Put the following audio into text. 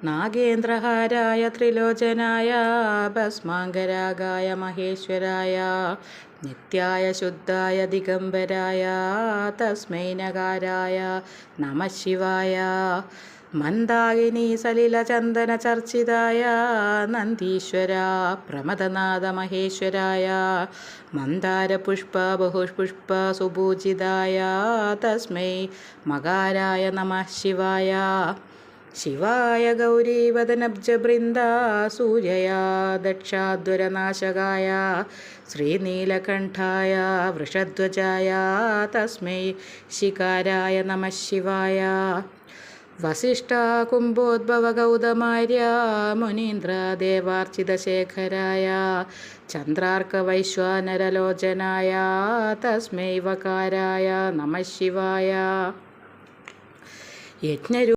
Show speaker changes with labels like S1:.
S1: നാഗേന്ദ്രഹാരായ ത്രിലോചനായ ഭസ്മാംഗരാഗായ മഹേശ്വരായ നിത്യായ ശുദ്ധായ ദിഗംബരായ തസ്മൈ നകാരായ നമഃ ശിവായ. മന്ദാകിനി സലിലചന്ദന ചർച്ചിതായ നന്ദീശ്വര പ്രമദനാഥ മഹേശ്വരായ മന്ദാരപുഷ്പ ബഹുപുഷ്പ സുപൂജിതായ തസ്മൈ മകാരായ നമഃ ശിവായ. ശിവായ ഗൗരീവദനബ്ജബൃന്ദ സൂര്യയാ ദക്ഷാദ്വരനാശകായ ശ്രീനീലകണ്ഠായ വൃഷധ്വജായ തസ്മൈ ശികാരായ നമഃ ശിവായ. വസിഷ്ഠ കുംഭോദ്ഭവ ഗൗതമാര്യ മുനീന്ദ്ര ദേവാർച്ചിതശേഖരായ ചന്ദ്രാർക്ക വൈശ്വാനരലോചനായ തസ്മൈ വകാരായ നമഃ ശിവായ. യജ്ഞ